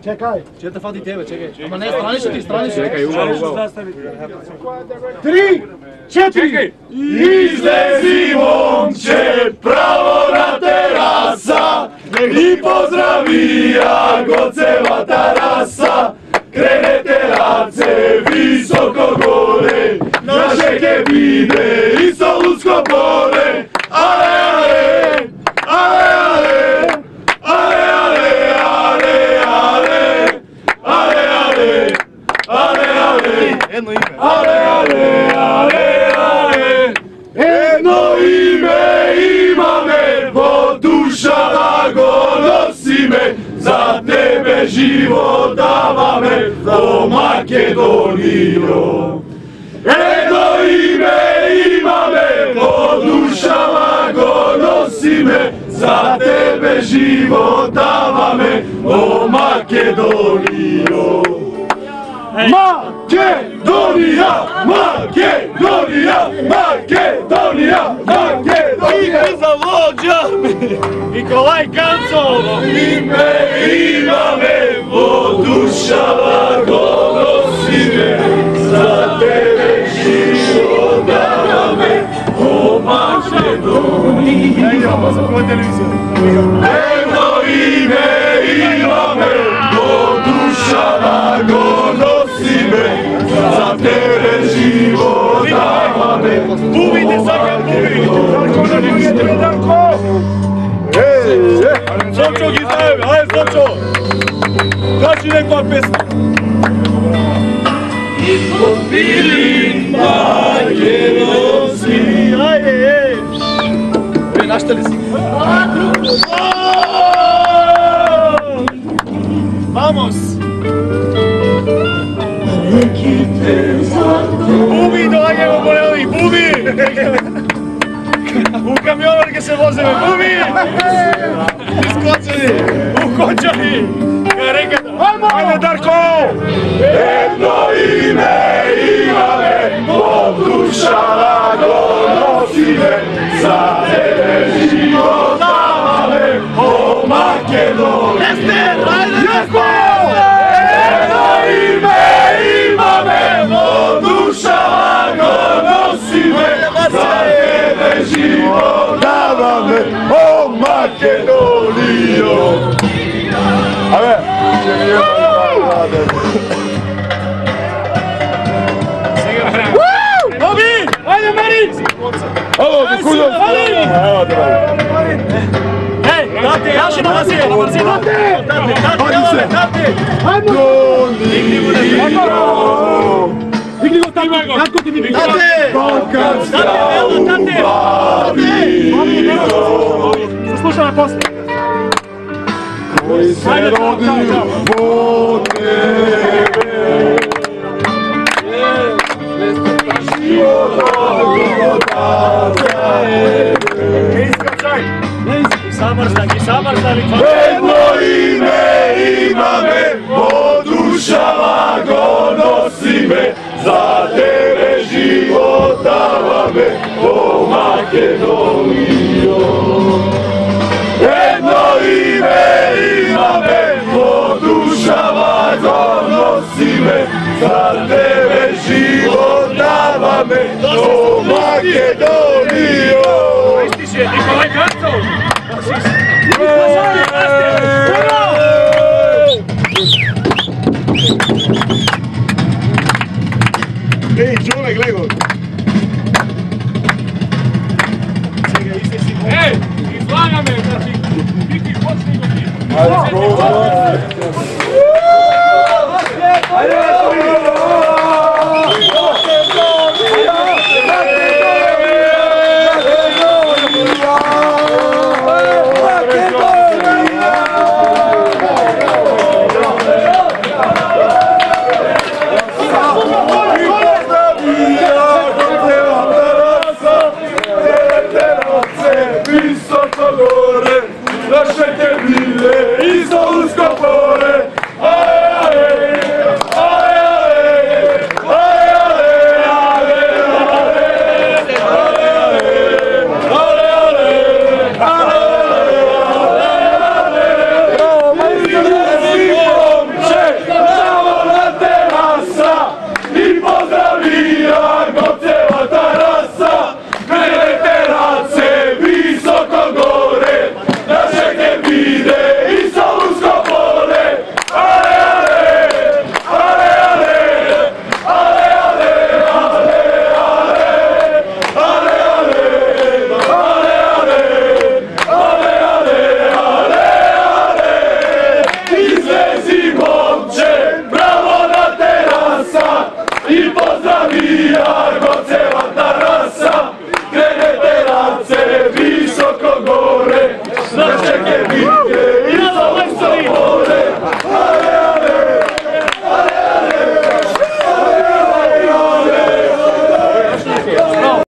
Čekaj. Čete fati tebe, čekaj. Ama ne, straniš ti. Čekaj, ugao. 3, 4. Izlezi momče, pravo na terasa, i pozdravi Jagoceva tarasa. Krene terace visoko gore, naše kebide i Solunsko pole. Ale, ale, ale, ale, ale, ale, ale, ale, ale, ale, ale, Jedno ime. ale, ale, ale, ale, jedno ime imame, po dušama go nosime, za tebe život davame, o Makedonijo. Jedno ime imame, po dušama go nosime, za tebe život davame, o Makedonijo. Makedonija, Makedonija, Makedonija, Makedonija. Za vođa! Nikolaj Kancov! Ime imame, po dušama go nosime, za tebe život davame, o Makedonija. Jedno ime imame, po dušama go nosime, za tebe život davame. Bubite svaka bubi! Somčo gitaje, ajde Somčo! Kaži nekva pesma! Ispod bili makedonski. Ajde, našteli si? Vamos! Bubi, dođemo boleli, bubi! U kamionorke se vozime, bubi! Iskočeni, ukočani! Ajde Darko! Jedno ime imame, po dušama go nosime, za tebe život davame, o Makedonija. Jedno ime imame, po dušama go nosime, za tebe život davame, o Makedonijo. Bobi! Ajde Marin! Evo, kudo! Evo, Hej, date, jaši na vas je, date! Digli go tamo, kako ti mi digli? Date! Slušaj me posle. Koji se rodi po tebe, život odgoda za tebe. Iskačaj! Samrstani! Jedno ime imame, po dušama go nosime, za tebe život davame, o Makedonijo. Jedno ime imame, po dušama go nosime, za tebe